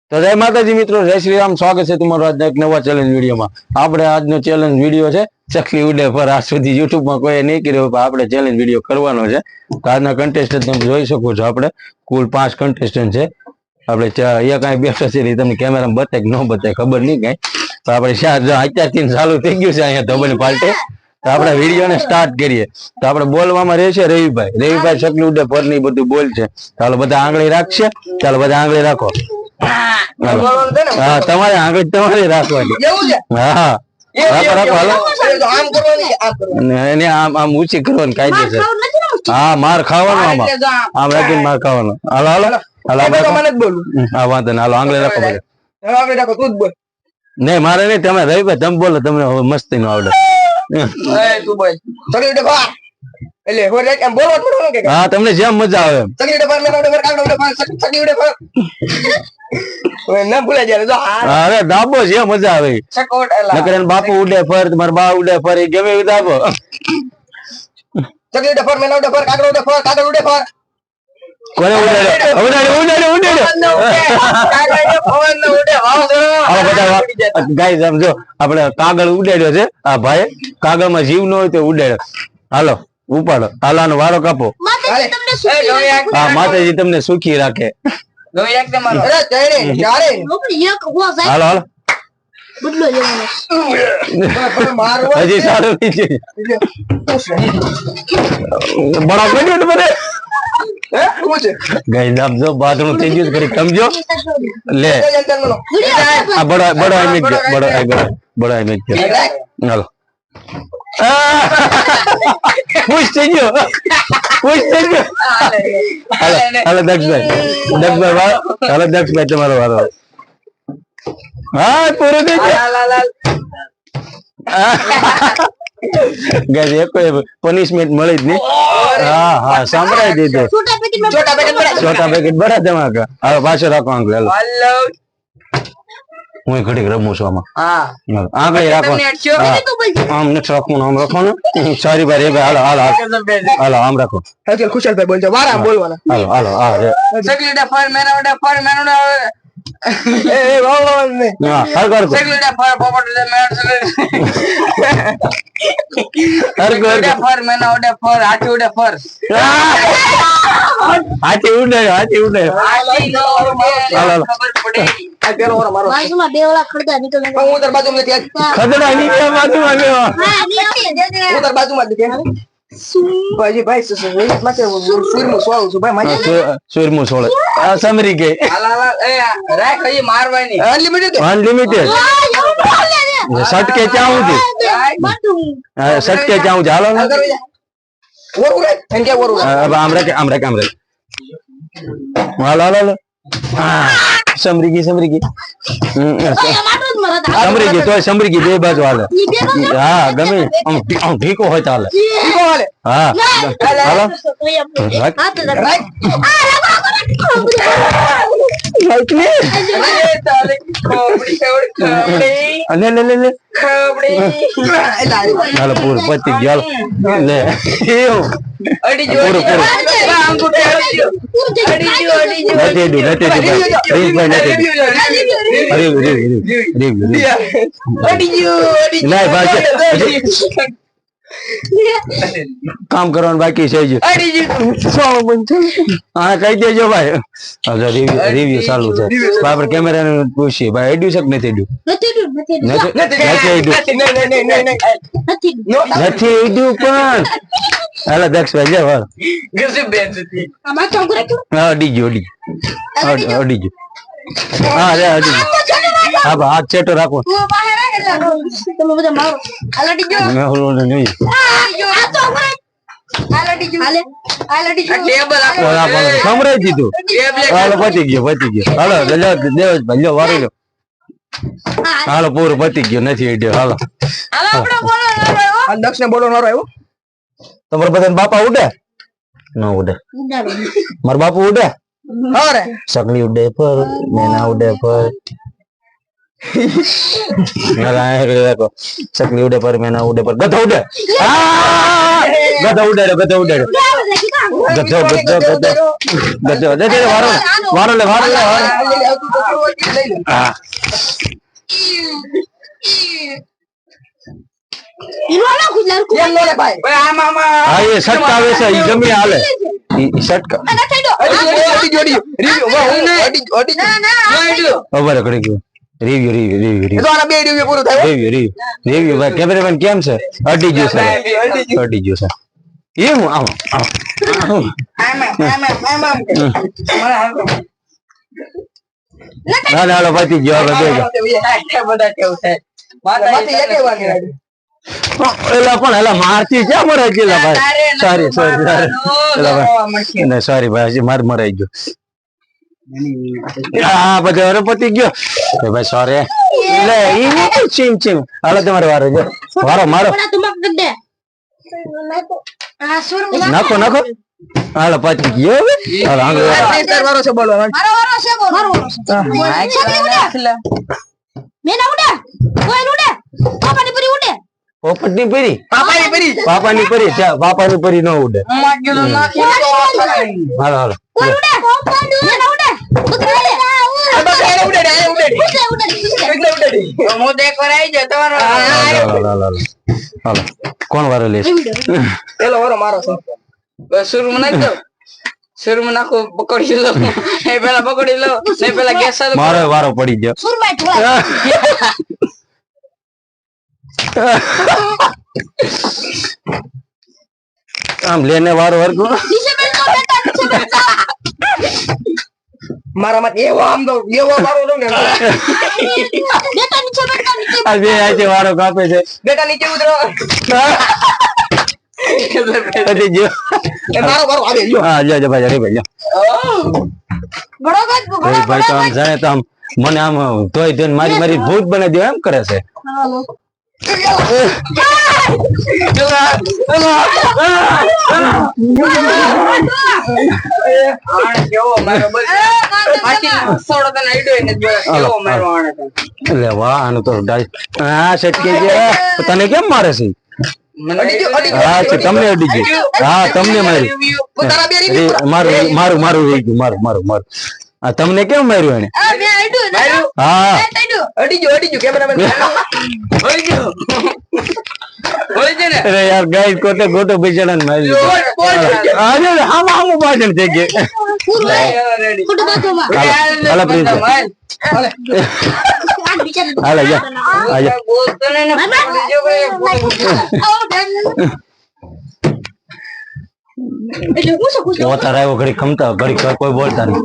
તો જય માતાજી મિત્રો, જય શ્રી રામ. સ્વાગત છે તમારું આજના એક નવા ચેલેન્જ વિડીયોમાં. આપણે આજનો ચેલેન્જ વિડીયો છે ચકલી ઉડે પર. આજ સુધી યુટ્યુબમાં કોઈ નહીં કર્યો, આપણે ચેલેન્જ વિડીયો કરવાનો છે. તો આજના કન્ટેસ્ટન્ટ તમે જોઈ શકો છો, આપણે કુલ 5 કન્ટેસ્ટન્ટ છે. આપણે અહીંયા કાંઈ બેઠા છે તમને કેમેરામાં બતાય કે ન બતાય ખબર નહીં કાંઈ. તો આપણે અત્યારથી ચાલુ થઈ ગયું છે અહીંયા ધોબની પાર્ટી. તો આપણે વિડીયોને સ્ટાર્ટ કરીએ. તો આપણે બોલવામાં રહેશે રવિભાઈ ચકલી ઉડે પર ની બધું બોલ છે. ચાલો બધા આંગળી રાખશે. ચાલો બધા આંગળી રાખો. હા, તમારે આંગળી તમારે રાખવાની. હા, રાખો હાલો. એને આમ ઊંચી કરવાની કાયદેસર. હા, માર ખાવાનો આમાં. આમ રાખીને માર ખાવાનો. હાલો હાલો હાલો. હા, વાંધો નહીં. હાલો આંગળી રાખો બધા. નહીં મારે નહીં, તમે રવિભાઈ તમે બોલો, તમને મસ્તી નો આવડે. હા, તમને જેમ મજા આવે એમ. અરે દાબો છે મજા આવે. બાપુ ઉડે ફર, મારા બા ઉડે ફર, એ ગમે દાબો. કોને ગાઈસ આમ જો આપણે કાગળ ઉડાડ્યો છે. આ ભાઈ કાગળ માં જીવ ન હોય તો ઉડાડ્યો. હાલો ઉપાડો. હાલાનો વારો કાપો. હા, માતાજી તમને સુખી રાખે. હાલો હાલો. હજી સારું બડા કર્યું મને. ગાઈસ આમ જો બાથરૂમ થઈ ગયું કરી સમજો. લે આ બડો આઈ મેક બડો આઈ મેક. હાલો ખુશ થઈ ગયો. હાલો દક્ષભાઈ હાલો દક્ષભાઈ તમારો વારો. હા, પૂરો થઈ ગયો. ગાઈસ એક પનિશમેન્ટ મળી જ નહીં. હા હા, સાંભળાઈ દીધું. છોટા પેકેટ બડા ધમાકા. હવે પાછો રાખો આંગળી. હાલો હું ઘડીક રમું છું આમાં. આંગળી રાખો. આમ નથી રાખવું, આમ રાખો ને. સોરી ભાઈ હાલો હાલો હાલો આમ રાખો. ખુશાલભાઈ બોલજો વારા બોલવાના. હાલો હાલો. હા સમરી ગઈ. અનલિમિટેડ સટકે ચાવું છે. સટકે ચાવું છે. હાલો આમ રાખ. હાલો હાલો. સમરી ગઈ તો સમરી ગઈ. બે બાજુ હાલે. હા, ગમે આમ ઢીકો હોય ચાલે. હા હાલો. હાલો પૂરું પતી ગયું. લે કામ કરવાનું બાકી છે. હા, કહી દેજો ભાઈ. રિવ્યુ ચાલુ છે. આપણે કેમેરા પૂછીએ ભાઈ એડ્યું છે કે નથી એડ્યું? નથી એડ્યું પણ. હાલો દક્ષભાઈ જાવ. હા, અડી ગયો. હા રે અડી ગયો. હા ભાઈ હાથ ચેટો રાખો. સમરાઈ દીધું. હાલો પતી ગયો. હાલો દેવજભાઈ વારી લો. હાલો પૂરું પતી ગયો. નથી આઈડિયો. હાલો દક્ષ ને બોલો આવ્યો. તમારા બધા બાપા ઉડે ન ઉડે? મારા બાપુ ઉડે. ચકલી ઉડે પર, મેના ઉડે પર. ચકલી ઉડે પર, મેના ઉડે પર, ગધો ઉડે. ગધો ઉડાડ્યો ગધો ઉડાડ્યો ગધો વારો લે હા હા એ સટકા આવે છે ઈ ગમે હાલે ઈ સટકા ખબર કરી ગયું રિવ્યુ ભાઈ કેમેરામેન કેમ છે અડી ગયું છે એમ આવો ના હાલો પતી ગયો હવે એલા પણ એલા મારતી ક્યાં મરાઈ ગયેલા ભાઈ સોરી ભાઈ હજી માર મરાઈ ગયો હા પછી હવે પતી ગયો ભાઈ સોરી લે ઈ ચીમ હાલો તમારે વારો જો વારો મારો નાખો હાલો પતી ગયો હાલો વારો છે બોલવા પોપટની પરી પાપાની પરી ન ઉડે હાલો હાલો કોણ વારો લેશે પેલો વારો મારો છે શરૂમાં નાખી દો શરૂમાં નાખો પકડી લો એ પેલા પકડી લો ને પેલા ગેસ ચાલુ મારો વારો પડી ગયો આમ લેને વારો વર્ગો મારા માં એવો આમ દો એવો મારો દો ને આ બે આજે વારો કાપે છે બેટા નીચે ઉતરો પતી ગયો મારો વારો આવે લ્યો હા જો ભાઈ અરે ભાઈ ભાઈ તો આમ જાણે તો આમ મને આમ તોય ધન મારી ભૂત બનાવી દે એમ કરે છે એટલે વાહ આનું તો હા સટકે છે તને કેમ મારે છે હા છે તમને અડી ગયું હા તમને મારું રહી ગયું મારું આ તમને કેમ માર્યું એને હા અડી ગયો કેમેરામેન અરે યાર ગાઈસ કોટે ગોટો બિચારા ને મારી અરે આમ પાછળ થઈ ગયો હાલો પ્રિન્સ હાલો જા ઓતાર આવ્યો ઘડી ખમતા ઘડી કોઈ બોલતા નહીં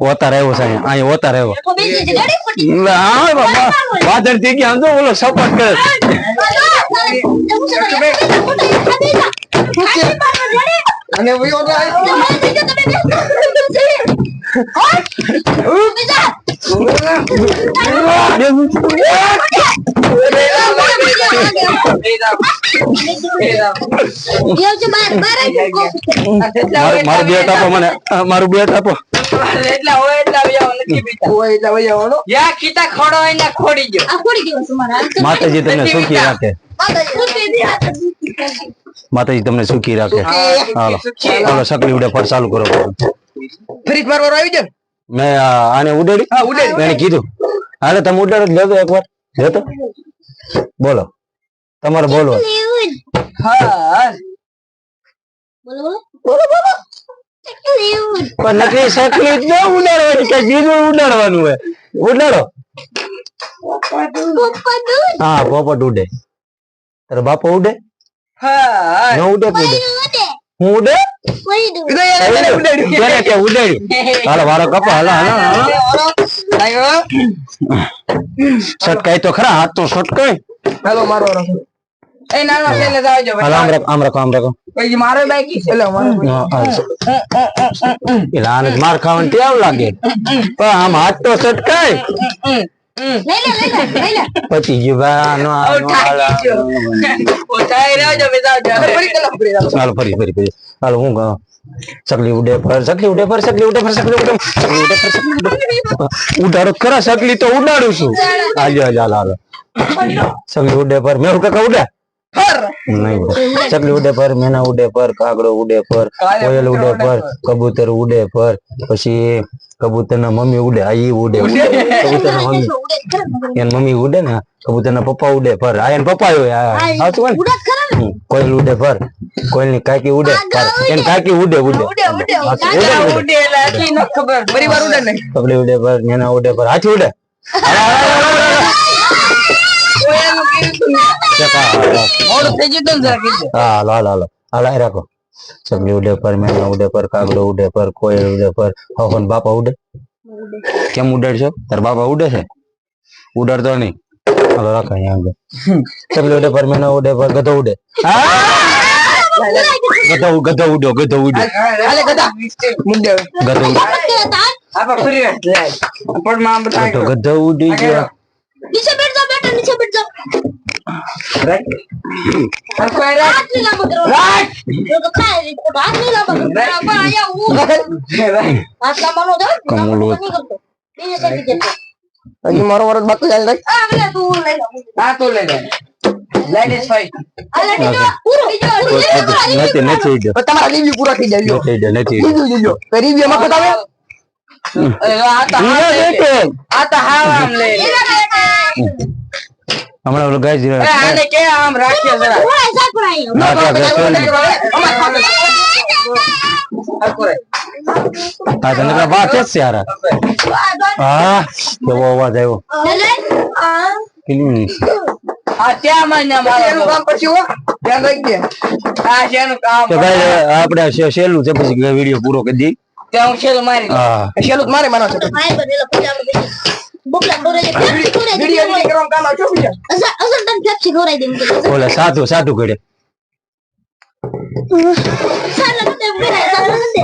ઓતાર આવ્યો છે અહીંયા ઓતાર આવ્યો વાદળ થઈ ગયા સમજો બોલો સપોર્ટ કરે અને મારું બેટ આપો મને મારું બેટ આપો એટલા હોય યા કીતા ખોડો હોય ને ખોડી ગયો માતાજી તમને સુખી રાખે માતાજી તમને સુખી રાખે હાલો હાલો સકલી ઉડે પર ચાલુ કરો ફ્રીજ મારવાનો આવી જાય મેં આને ઉડાડી એને કીધું હાલે તમે ઉડાડો લેતો એકવાર લેતો બોલો તમારે બોલો હા પણ નકરી સકલી જ ન ઉડાડવાની કઈ બીજું ઉડાડવાનું હોય ઉડાડો હા પોપટ ઉડે તારો બાપો ઉડે હા ન ઉડે કે ઉડે હું ઉડે ઉડાડ્યું હાલો વારો કપો હાલો સટકાય તો ખરા હાથ તો સટકાય હાલો મારો એ નાનો થઈને જાવજો હાલો આમ રાખો પછી મારો બાઈક છે એટલે મારો એટલે આને માર ખાવાની ટેવ લાગે પણ આમ હાથ તો સટકાય પછી ગયું ભાઈ હાલો ફરી હાલો હું સકલી ઉડે પર ઉડાડો ખરા સકલી તો ઉડાડું છું હાલો સકલી ઉડે પર મેં કાકા ઉડે ફર નહીં ઉડે. ચકલી ઉડે પર, મેના ઉડે પર, કાગડો ઉડે પર, કોયલ ઉડે પર, કબૂતર ઉડે પર, પછી કબૂતરના મમ્મી ઉડે. આ ઈ ઉડે કબૂતરના મમ્મી, એન મમ્મી ઉડે ને, કબૂતરના પપ્પા ઉડે પર. આ એન પપ્પા હોય. સાચું હોય ને? કોયલ ઉડે પર, કોયલની કાકી ઉડે પર, એન કાકી ઉડે. ઉડે એટલે આટલી ન ખબર. પરિવાર ઉડે ને ચકલી ઉડે પર, મેના ઉડે પર, હાથી ઉડે. કોયલનું કીધું ને. મોડું થઈ ગયું હતું ને જરા કીધું. હા હાલો હાલ રાખો. ચકલી ઉડે પર, મેના ઉડે પર, કાગડો ઉડે પર, કોયલ ઉડે પર, હવન બાપા ઉડે. કેમ ઉડાડ છો? તાર બાપા ઉડે છે? ઉડાડતો નહીં. હાલો રાખો અહીંયા આગળ. ચકલી ઉડે પર, મેના ઉડે પર, ગધો ઉડે. ગધો ઉડો. હાલે ગધા મુંડે ગધો ઉડે. આપણે ફરી વાર જાય. પણ માં બધા ગધો ઉડી ગયો. नीचे बैठ जाओ बेटा नीचे बैठ जाओ કોઈ રાખ. हाथ नहीं लांबा करो जो तो खाए रिपोर्ट हाथ नहीं लांबा करो बराबर आया वो हाथ लांबा नो दो कमलो। नहीं करतो पीछे से पीछे હજી મારો વરસ બાકી ચાલે રાખ आ गया तू ले लो આ તો લઈ લે. Ladies fight. अरे नीचे पूरा नीचे નથી ગયો. પણ તમારા રિવ્યુ પૂરા થઈ જાય નથી રિવ્યુ જોજો રિવ્યુ માં બતાવે આ તો હાવ લે લે. આ તો હાવ આમ લે લે. હમણાં ઓલો ગાય અરે આને કે આમ રાખીએ જરા. पूरा ऐसा कराई હા તને વાત જ છે યાર. હા કેવો અવાજ આવ્યો. चले કેટલી આ ત્યાં મને એનું મારો કામ પછી હો ધ્યાન રાખજે આ શેનું કામ. તો ભાઈ આપણે સહેલું છે પછી વિડીયો પૂરો કરી દઈ. ત્યાં હું છેલ્લું મારી દઉં. હા શેલું મારે માનો છે भाई बनेला पूजा में बुकला डोरे जे વિડિયો એડિટિંગ કરવાનું કામ આવજો બીજા असल असल तन पेप्सी खोराई दे मुझे ઓલા સાધુ ઘડે. साला ते मेरा साला दे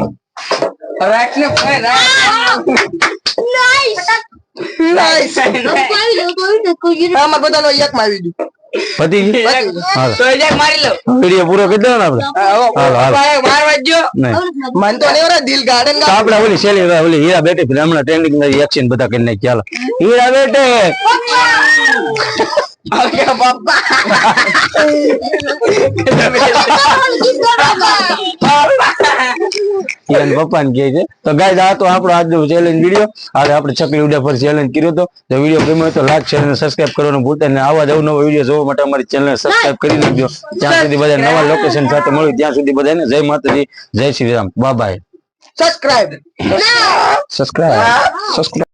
રાખને ફાઈ રાખ. नाइस નાઈસ कोई આમાં બધાનો એક માં આવી ગયું પતી ગઈ? હાલો તો એ જાક મારી લો. વિડીયો પૂરો કરી દો ને આપણે. હાલો હાલો ભાઈ મારવા જ જો. નહીં મન તો નહીં ઓરા દિલ ગાર્ડન તો આપણે ઓલી શેલી ઓલી હીરા બેટી પેલી હમણાં ટ્રેન્ડિંગ એક્શન બધા કરી નાખી. ચાલો હીરા બેટે ઓકે પપ્પા. હીરા પપ્પા ને કહે છે. તો ગાઈસ આ તો આપણો આજનો ચેલેન્જ વિડીયો. આજે આપણે ચકલી ઉડે પર ચેલેન્જ કર્યો હતો. તો વિડીયો ગમ્યો હોય તો લાઈક શેર અને સબસ્ક્રાઇબ કરવાનું ભૂલતા નહીં. આવા જ અવનવા વિડીયો જોવા માટે અમારી ચેનલને સબસ્ક્રાઇબ કરી નાખજો. ત્યાં સુધી બધા નવા લોકેશન સાથે મળ્યું ત્યાં સુધી બધાને જય માતાજી, જય Shri Ram, bye bye. Subscribe subscribe